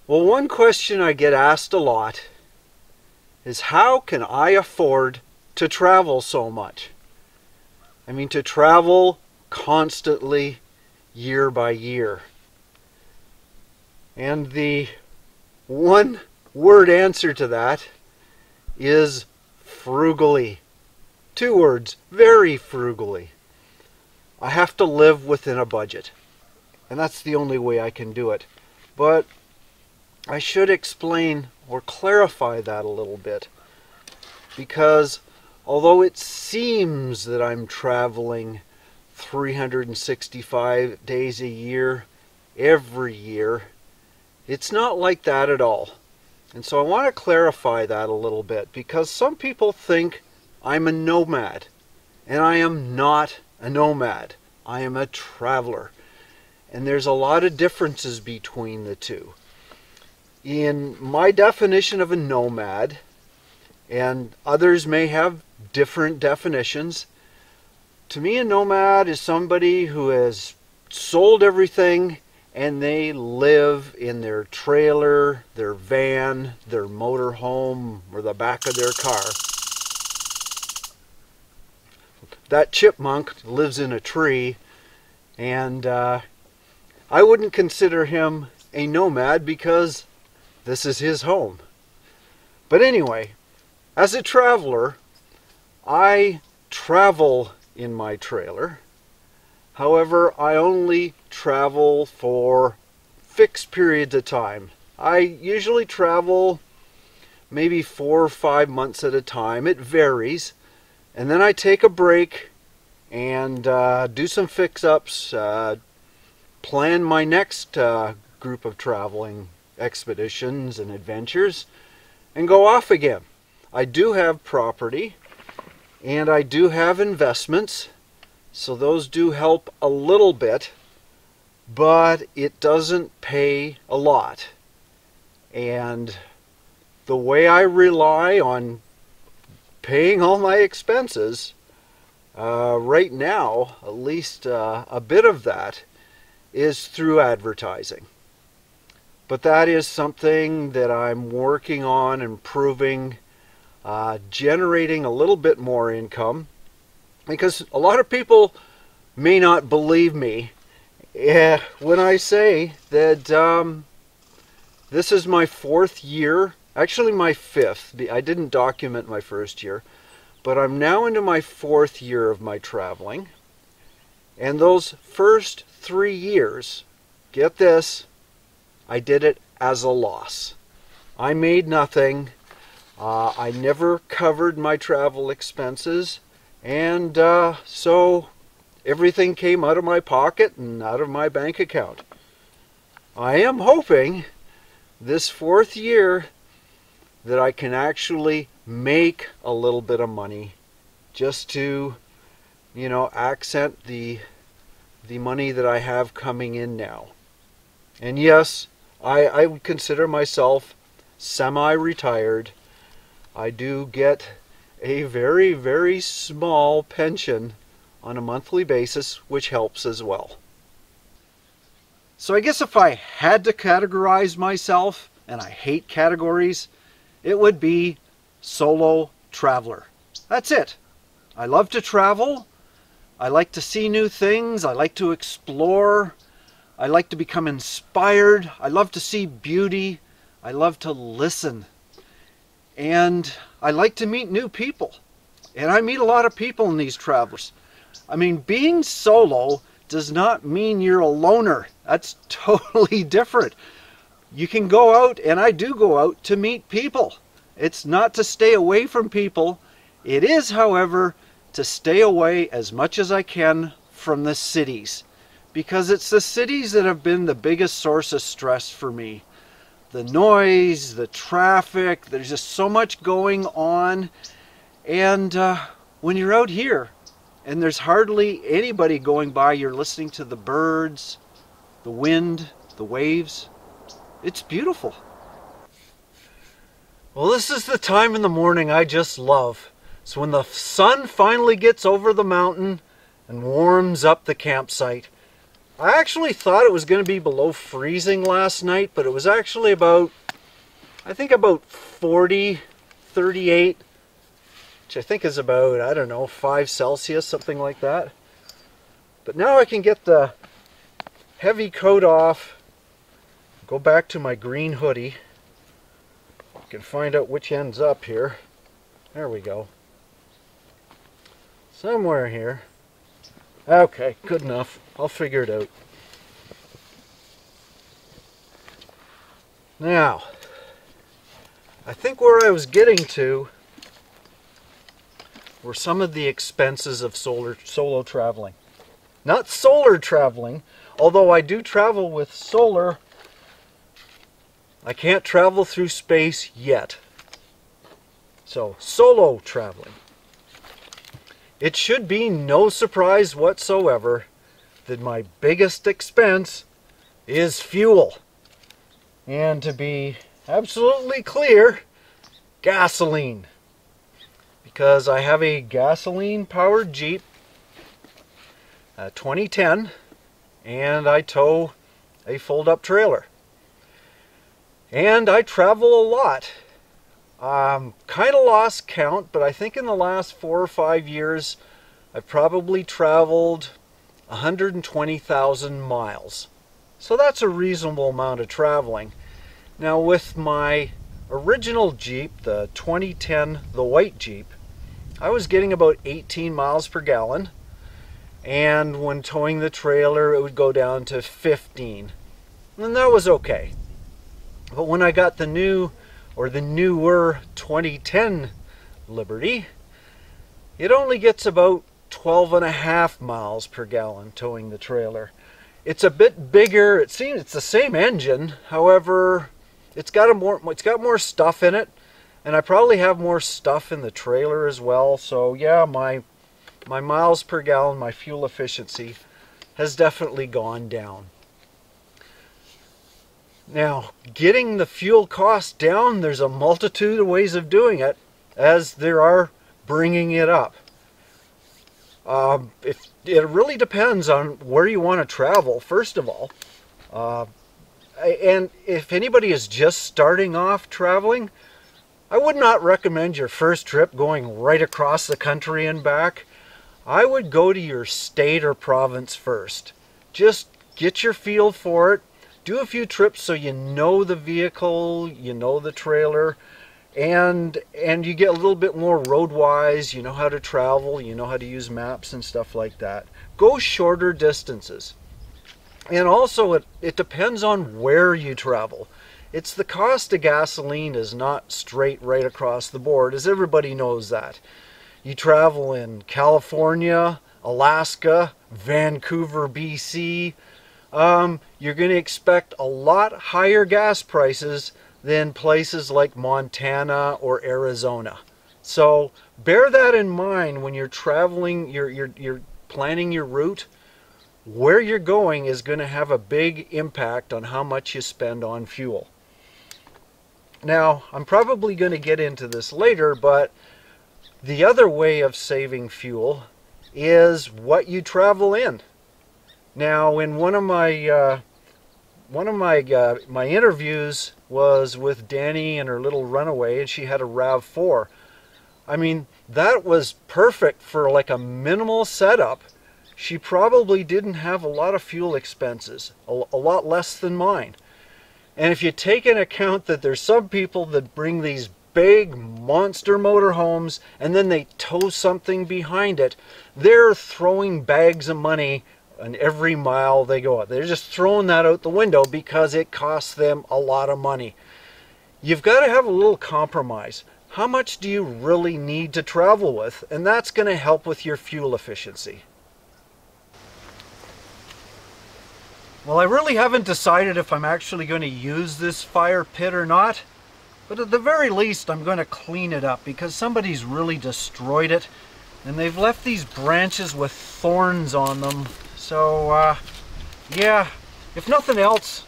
Well, one question I get asked a lot is how can I afford to travel so much? I mean, to travel constantly year by year. And the one word answer to that is frugally. 2 words, very frugally. I have to live within a budget. And that's the only way I can do it. But I should explain or clarify that a little bit. Because although it seems that I'm traveling 365 days a year, every year, it's not like that at all. And so I want to clarify that a little bit, because some people think I'm a nomad, and I am not a nomad. I am a traveler. And there's a lot of differences between the two. In my definition of a nomad, and others may have different definitions, to me a nomad is somebody who has sold everything and they live in their trailer, their van, their motorhome, or the back of their car. That chipmunk lives in a tree, and I wouldn't consider him a nomad because this is his home. But anyway, as a traveler, I travel in my trailer. However, I only travel for fixed periods of time. I usually travel maybe 4 or 5 months at a time. It varies. And then I take a break and do some fix-ups, plan my next group of traveling expeditions and adventures, and go off again. I do have property, and I do have investments, so those do help a little bit, but it doesn't pay a lot. And the way I rely on paying all my expenses, right now, at least a bit of that, is through advertising. But that is something that I'm working on improving, generating a little bit more income, because a lot of people may not believe me when I say that this is my 4th year, actually my 5th. I didn't document my 1st year, but I'm now into my 4th year of my traveling. And those first 3 years, get this, I did it as a loss. I made nothing. I never covered my travel expenses, and so everything came out of my pocket and out of my bank account. I am hoping this 4th year that I can actually make a little bit of money, just to, you know, accent the money that I have coming in now. And yes, I would consider myself semi-retired. I do get a very, very small pension on a monthly basis, which helps as well. So I guess if I had to categorize myself, and I hate categories, it would be solo traveler. That's it. I love to travel. I like to see new things. I like to explore. I like to become inspired. I love to see beauty. I love to listen. And I like to meet new people. And I meet a lot of people in these travels. I mean, being solo does not mean you're a loner. That's totally different. You can go out, and I do go out to meet people. It's not to stay away from people. It is, however, to stay away as much as I can from the cities, because it's the cities that have been the biggest source of stress for me. The noise, the traffic, there's just so much going on. And when you're out here and there's hardly anybody going by, you're listening to the birds, the wind, the waves. It's beautiful. Well, this is the time in the morning I just love. So when the sun finally gets over the mountain and warms up the campsite, I actually thought it was going to be below freezing last night, but it was actually about, I think about 40, 38, which I think is about, I don't know, 5 Celsius, something like that. But now I can get the heavy coat off, go back to my green hoodie. I can find out which end's up here. There we go. Somewhere here. Okay, good enough. I'll figure it out. Now, I think where I was getting to were some of the expenses of solo traveling. Not solar traveling, although I do travel with solar. I can't travel through space yet. So, solo traveling. It should be no surprise whatsoever that my biggest expense is fuel. And to be absolutely clear, gasoline. Because I have a gasoline-powered Jeep, 2010, and I tow a fold-up trailer. And I travel a lot. Kind of lost count, but I think in the last 4 or 5 years, I've probably traveled 120,000 miles. So that's a reasonable amount of traveling. Now with my original Jeep, the 2010, the white Jeep, I was getting about 18 miles per gallon. And when towing the trailer, it would go down to 15. And that was okay. But when I got the new, or the newer 2010 Liberty, it only gets about 12.5 miles per gallon towing the trailer. It's a bit bigger. It seems it's the same engine. However, it's got more stuff in it, and I probably have more stuff in the trailer as well. So yeah, my miles per gallon, my fuel efficiency has definitely gone down. Now, getting the fuel cost down, there's a multitude of ways of doing it, as there are bringing it up. It really depends on where you want to travel, first of all. And if anybody is just starting off traveling, I would not recommend your first trip going right across the country and back. I would go to your state or province first. Just get your feel for it. Do a few trips so you know the vehicle, you know the trailer, and you get a little bit more road-wise. You know how to travel, you know how to use maps and stuff like that. Go shorter distances. And also, it depends on where you travel. It's the cost of gasoline is not straight right across the board, as everybody knows that. You travel in California, Alaska, Vancouver, BC, you're going to expect a lot higher gas prices than places like Montana or Arizona. So bear that in mind when you're traveling, you're planning your route. Where you're going is going to have a big impact on how much you spend on fuel. Now, I'm probably going to get into this later, but the other way of saving fuel is what you travel in. Now, in one of my interviews was with Danny and her little Runaway, and she had a RAV4. I mean, that was perfect for like a minimal setup. She probably didn't have a lot of fuel expenses, a lot less than mine. And if you take into account that there's some people that bring these big monster motorhomes and then they tow something behind it, they're throwing bags of money on every mile they go out. They're just throwing that out the window because it costs them a lot of money. You've got to have a little compromise. How much do you really need to travel with? And that's going to help with your fuel efficiency. Well, I really haven't decided if I'm actually going to use this fire pit or not. But at the very least, I'm going to clean it up because somebody's really destroyed it. And they've left these branches with thorns on them. So, yeah, if nothing else,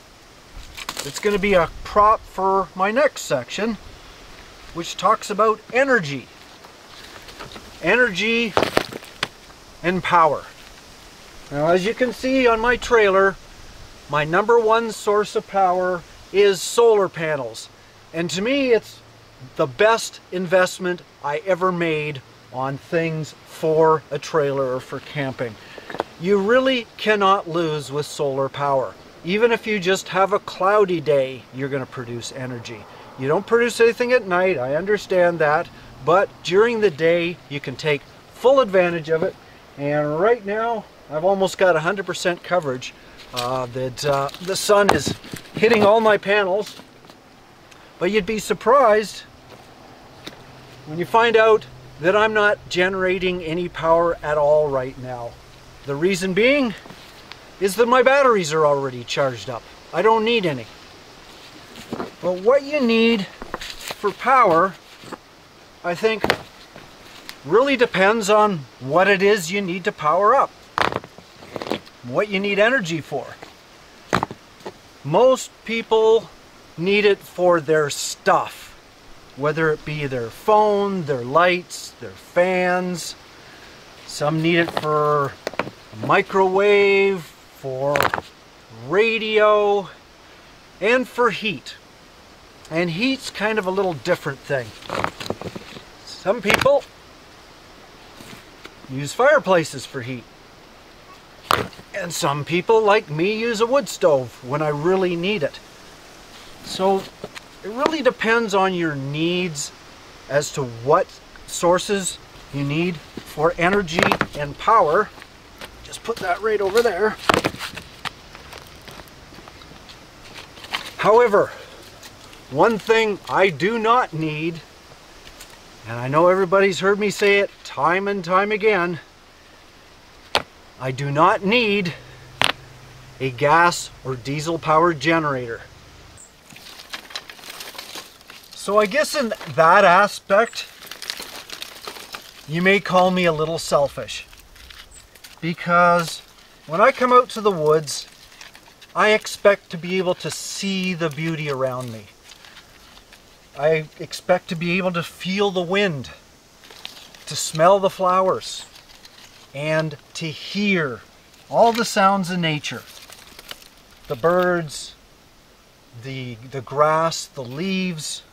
it's going to be a prop for my next section, which talks about energy. Energy and power. Now, as you can see on my trailer, my #1 source of power is solar panels. And to me, it's the best investment I ever made on things for a trailer or for camping. You really cannot lose with solar power. Even if you just have a cloudy day, you're going to produce energy. You don't produce anything at night, I understand that, but during the day you can take full advantage of it. And right now I've almost got 100% coverage that the sun is hitting all my panels. But you'd be surprised when you find out that I'm not generating any power at all right now. The reason being is that my batteries are already charged up. I don't need any. But what you need for power, I think, really depends on what it is you need to power up, what you need energy for. Most people need it for their stuff, whether it be their phone, their lights, their fans. Some need it for a microwave, for radio, and for heat. And heat's kind of a little different thing. Some people use fireplaces for heat. And some people, like me, use a wood stove when I really need it. So it really depends on your needs as to what sources you need for energy and power. Just put that right over there. However, one thing I do not need, and I know everybody's heard me say it time and time again, I do not need a gas or diesel powered generator. So I guess in that aspect, you may call me a little selfish, because when I come out to the woods, I expect to be able to see the beauty around me. I expect to be able to feel the wind, to smell the flowers, and to hear all the sounds of nature. The birds, the grass, the leaves.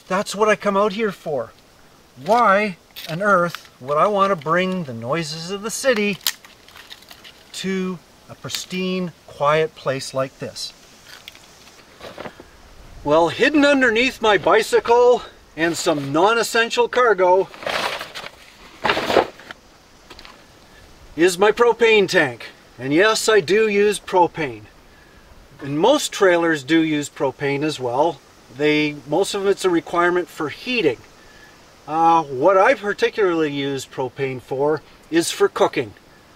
That's what I come out here for. Why on earth would I want to bring the noises of the city to a pristine, quiet place like this? Well, hidden underneath my bicycle and some non-essential cargo is my propane tank. And yes, I do use propane. And most trailers do use propane as well. Most of it's a requirement for heating. What I particularly use propane for is for cooking,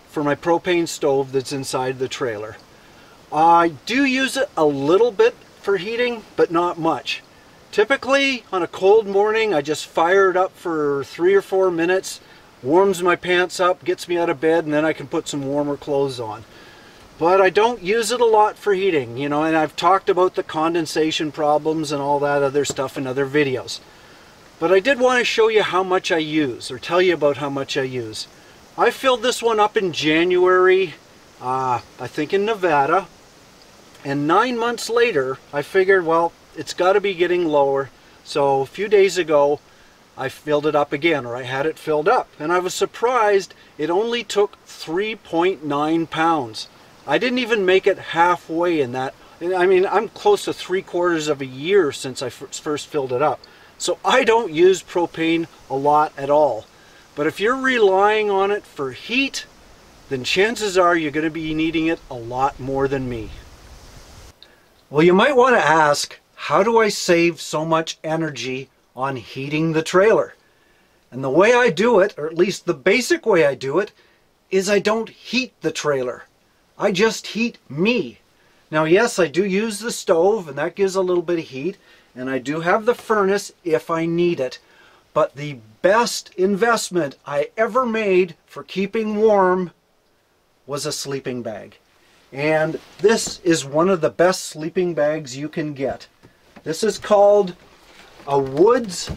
for my propane stove that's inside the trailer. I do use it a little bit for heating, but not much. Typically, on a cold morning, I just fire it up for 3 or 4 minutes, warms my pants up, gets me out of bed, and then I can put some warmer clothes on. But I don't use it a lot for heating, you know, and I've talked about the condensation problems and all that other stuff in other videos. But I did want to show you how much I use, or tell you about how much I use. I filled this one up in January, I think in Nevada, and 9 months later, I figured, well, it's got to be getting lower. So a few days ago, I filled it up again, or I had it filled up. And I was surprised it only took 3.9 pounds. I didn't even make it halfway in that. I mean, I'm close to 3/4 of a year since I first filled it up. So I don't use propane a lot at all. But if you're relying on it for heat, then chances are you're going to be needing it a lot more than me. Well, you might want to ask, how do I save so much energy on heating the trailer? And the way I do it, or at least the basic way I do it, is I don't heat the trailer. I just heat me. Now, yes, I do use the stove, and that gives a little bit of heat, and I do have the furnace if I need it. But the best investment I ever made for keeping warm was a sleeping bag. And this is one of the best sleeping bags you can get. This is called a Woods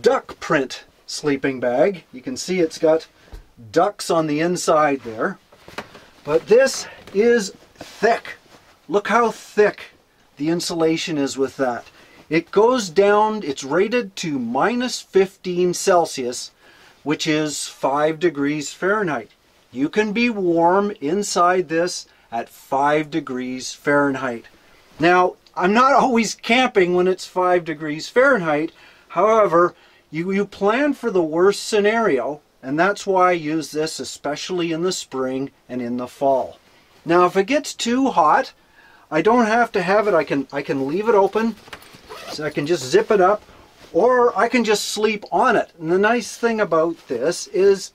duck print sleeping bag. You can see it's got ducts on the inside there. But this is thick. Look how thick the insulation is with that. It goes down, it's rated to -15 Celsius, which is 5 degrees Fahrenheit. You can be warm inside this at 5 degrees Fahrenheit. Now, I'm not always camping when it's 5 degrees Fahrenheit. However, you plan for the worst scenario, and that's why I use this especially in the spring and in the fall. Now, if it gets too hot, I don't have to have it. I can leave it open, so I can just zip it up, or I can just sleep on it. And the nice thing about this is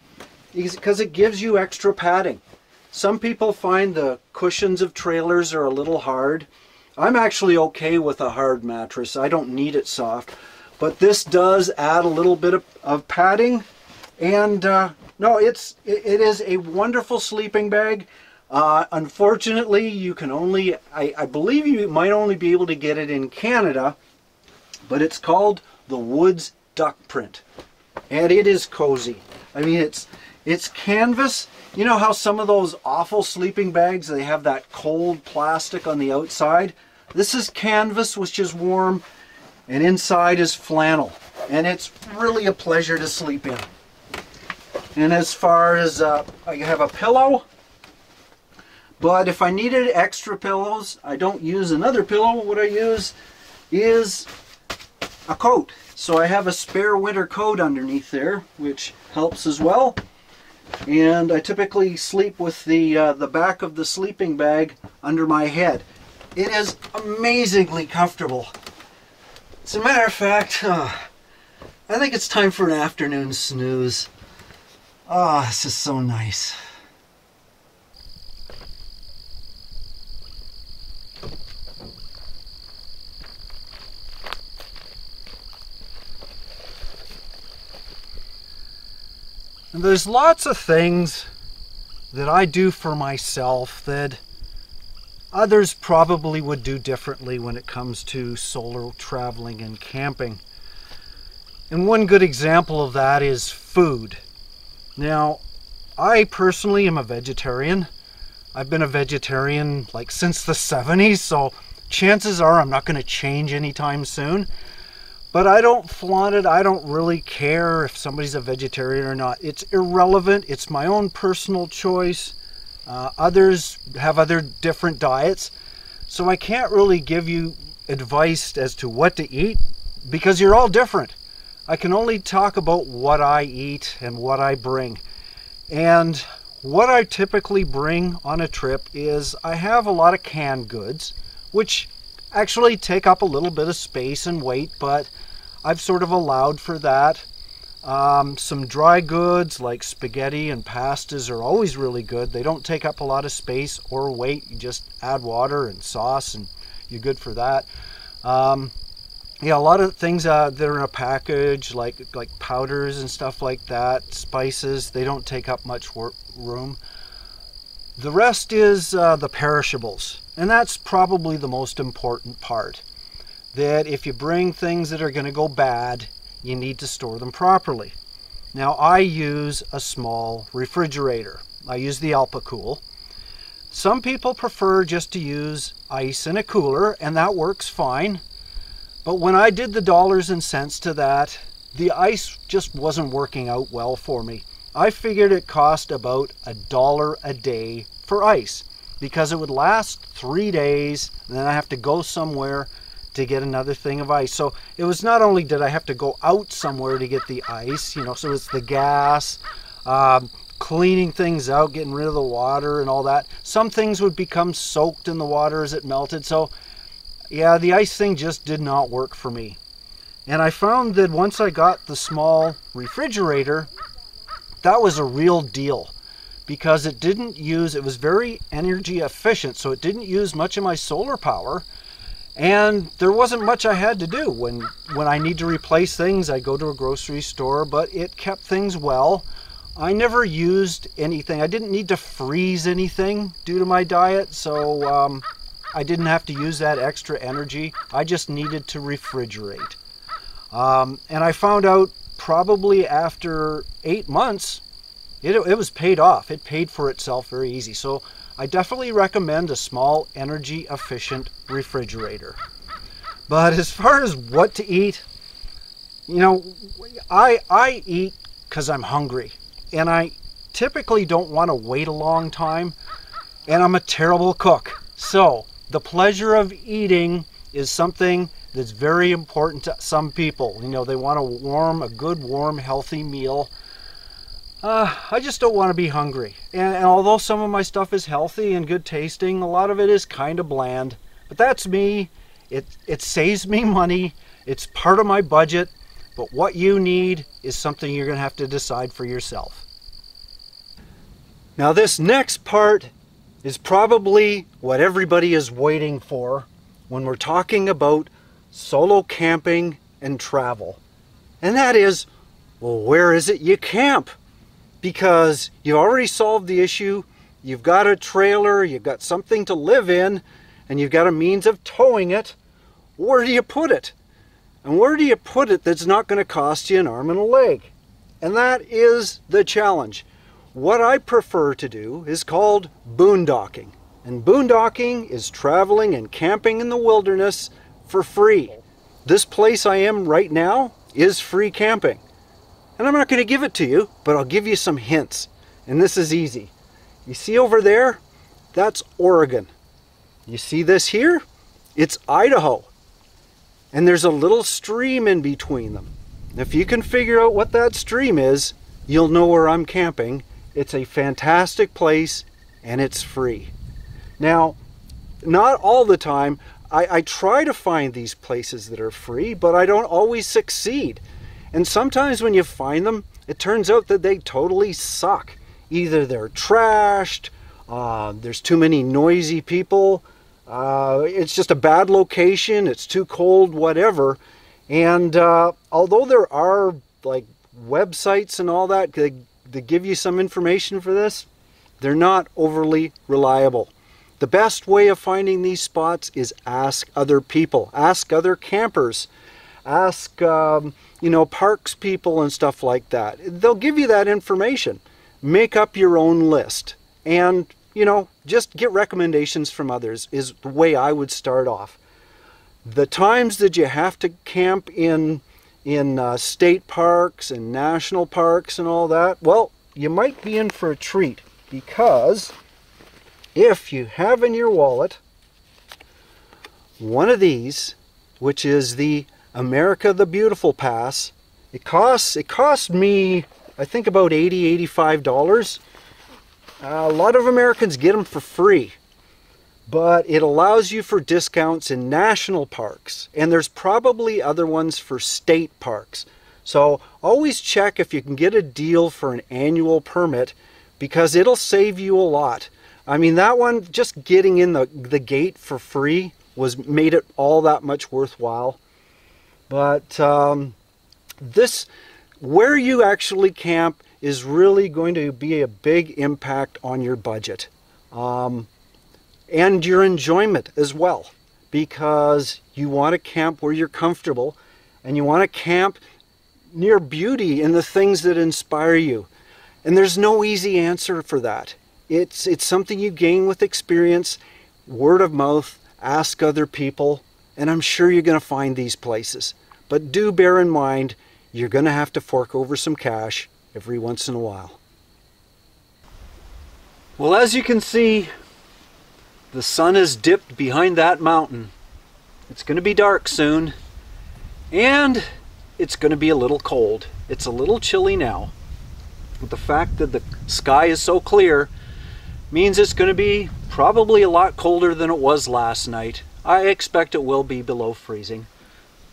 because it gives you extra padding. Some people find the cushions of trailers are a little hard. I'm actually okay with a hard mattress. I don't need it soft. But this does add a little bit of padding. And no, it is a wonderful sleeping bag. Unfortunately, you can only, I believe you might only be able to get it in Canada, but it's called the Woods Duck Print. And it is cozy. I mean, it's canvas. You know how some of those awful sleeping bags, they have that cold plastic on the outside? This is canvas, which is warm, and inside is flannel. And it's really a pleasure to sleep in. And as far as, I have a pillow. But if I needed extra pillows, I don't use another pillow. What I use is a coat. So I have a spare winter coat underneath there, which helps as well. And I typically sleep with the back of the sleeping bag under my head. It is amazingly comfortable. As a matter of fact, I think it's time for an afternoon snooze. Ah, this is so nice. And there's lots of things that I do for myself that others probably would do differently when it comes to solo traveling and camping. And one good example of that is food. Now, I personally am a vegetarian. I've been a vegetarian like since the 70s, so chances are I'm not going to change anytime soon. But I don't flaunt it. I don't really care if somebody's a vegetarian or not. It's irrelevant. It's my own personal choice. Others have other different diets. So I can't really give you advice as to what to eat because you're all different. I can only talk about what I eat and what I bring. And what I typically bring on a trip is I have a lot of canned goods, which actually take up a little bit of space and weight, but I've sort of allowed for that. Some dry goods like spaghetti and pastas are always really good. They don't take up a lot of space or weight. You just add water and sauce and you're good for that. Yeah, a lot of things that are in a package like powders and stuff like that, spices, they don't take up much room. The rest is the perishables, and that's probably the most important part. That if you bring things that are going to go bad, you need to store them properly. Now, I use a small refrigerator. I use the Alpacool. Some people prefer just to use ice in a cooler, and that works fine. But when I did the dollars and cents to that, the ice just wasn't working out well for me. I figured it cost about $1 a day for ice because it would last 3 days, and then I have to go somewhere to get another thing of ice. So it was not only did I have to go out somewhere to get the ice, you know, so it's the gas, cleaning things out, getting rid of the water and all that. Some things would become soaked in the water as it melted. So yeah, the ice thing just did not work for me. And I found that once I got the small refrigerator, that was a real deal because it was very energy efficient, so it didn't use much of my solar power. And there wasn't much I had to do. When I need to replace things, I go to a grocery store, but it kept things well. I never used anything. I didn't need to freeze anything due to my diet, so I didn't have to use that extra energy. I just needed to refrigerate. And I found out probably after 8 months it was paid off. It paid for itself very easy. So I definitely recommend a small energy efficient refrigerator. But as far as what to eat, you know, I eat because I'm hungry, and I typically don't want to wait a long time, and I'm a terrible cook. So the pleasure of eating is something that's very important to some people. You know, they want a good, warm, healthy meal. I just don't want to be hungry. And although some of my stuff is healthy and good tasting, a lot of it is kind of bland. But that's me. It saves me money. It's part of my budget. But what you need is something you're going to have to decide for yourself. Now this next part is probably what everybody is waiting for when we're talking about solo camping and travel. And that is, well, where is it you camp? Because you've already solved the issue, you've got a trailer, you've got something to live in, and you've got a means of towing it. Where do you put it? And where do you put it that's not going to cost you an arm and a leg? And that is the challenge. What I prefer to do is called boondocking. And boondocking is traveling and camping in the wilderness for free. This place I am right now is free camping. And I'm not going to give it to you, but I'll give you some hints. And this is easy. You see over there? That's Oregon. You see this here? It's Idaho. And there's a little stream in between them. If you can figure out what that stream is, you'll know where I'm camping. It's a fantastic place and it's free. Now, not all the time. I try to find these places that are free, but I don't always succeed. And sometimes when you find them, it turns out that they totally suck. Either they're trashed, there's too many noisy people, it's just a bad location, it's too cold, whatever. And although there are like websites and all that that give you some information for this, they're not overly reliable. The best way of finding these spots is ask other people, ask other campers, ask you know, parks people and stuff like that. They'll give you that information. Make up your own list and, you know, just get recommendations from others is the way I would start off. The times that you have to camp in state parks and national parks and all that, well, you might be in for a treat, because if you have in your wallet one of these, which is the America the Beautiful Pass, it cost me, I think, about $85. A lot of Americans get them for free, but it allows you for discounts in national parks, and there's probably other ones for state parks. So always check if you can get a deal for an annual permit, because it'll save you a lot. I mean, that one, just getting in the gate for free made it all that much worthwhile. But where you actually camp is really going to be a big impact on your budget and your enjoyment as well, because you want to camp where you're comfortable, and you want to camp near beauty and the things that inspire you. And there's no easy answer for that. It's something you gain with experience, word of mouth, ask other people, and I'm sure you're going to find these places. But do bear in mind, you're going to have to fork over some cash every once in a while. Well, as you can see, the sun has dipped behind that mountain. It's going to be dark soon, and it's going to be a little cold. It's a little chilly now. But the fact that the sky is so clear means it's going to be probably a lot colder than it was last night. I expect it will be below freezing.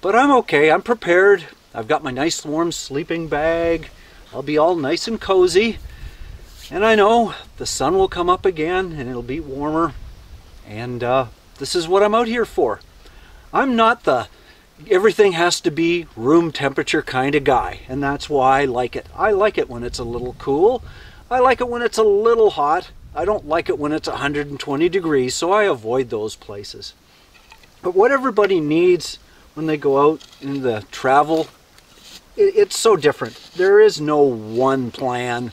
But I'm okay, I'm prepared. I've got my nice warm sleeping bag. I'll be all nice and cozy. And I know the sun will come up again and it'll be warmer. And this is what I'm out here for. I'm not the everything has to be room temperature kind of guy, and that's why I like it. I like it when it's a little cool. I like it when it's a little hot. I don't like it when it's 120 degrees, so I avoid those places. But what everybody needs when they go out in the travel, it's so different. There is no one plan.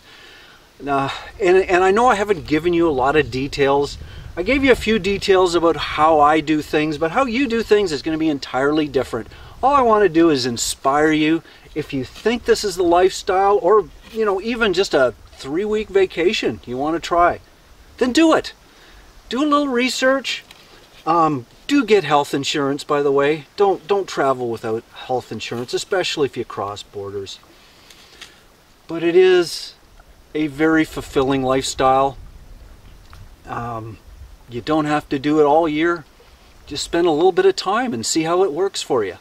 And I know I haven't given you a lot of details. I gave you a few details about how I do things, but how you do things is going to be entirely different. All I want to do is inspire you. If you think this is the lifestyle, or you know, even just a 3-week vacation you want to try, then do it. Do a little research. Do get health insurance, by the way. Don't travel without health insurance, especially if you cross borders. But it is a very fulfilling lifestyle. You don't have to do it all year. Just spend a little bit of time and see how it works for you.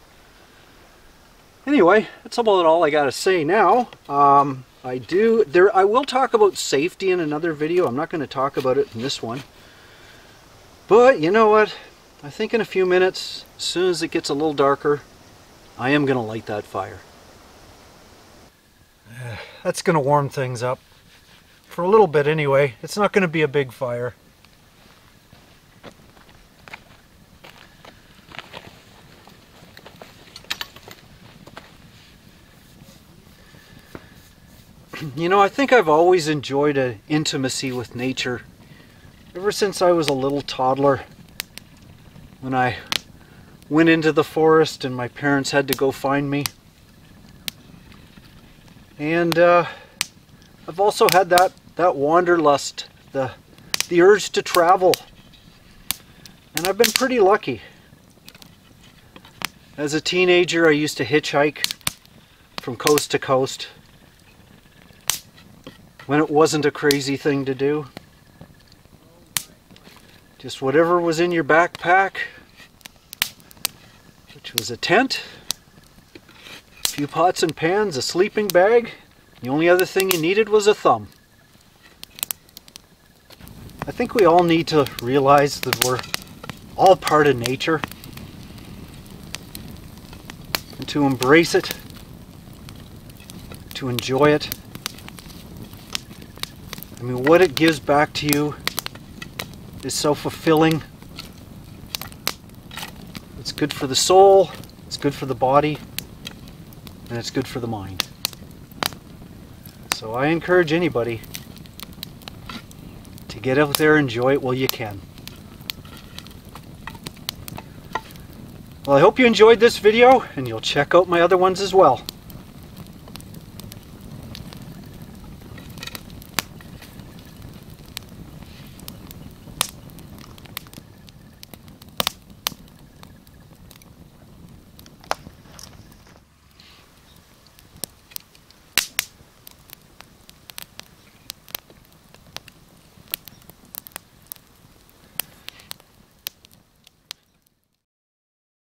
Anyway, that's about all I got to say now. I will talk about safety in another video. I'm not going to talk about it in this one. But you know what? I think in a few minutes, as soon as it gets a little darker, I am going to light that fire. That's going to warm things up. For a little bit anyway. It's not going to be a big fire. You know, I think I've always enjoyed an intimacy with nature. Ever since I was a little toddler, when I went into the forest and my parents had to go find me. And I've also had that wanderlust, the urge to travel. And I've been pretty lucky. As a teenager, I used to hitchhike from coast to coast when it wasn't a crazy thing to do. Just whatever was in your backpack, which was a tent, a few pots and pans, a sleeping bag. The only other thing you needed was a thumb. I think we all need to realize that we're all part of nature, and to embrace it, to enjoy it. I mean, what it gives back to you is so fulfilling. It's good for the soul, it's good for the body, and it's good for the mind. So I encourage anybody to get out there and enjoy it while you can. Well, I hope you enjoyed this video, and you'll check out my other ones as well.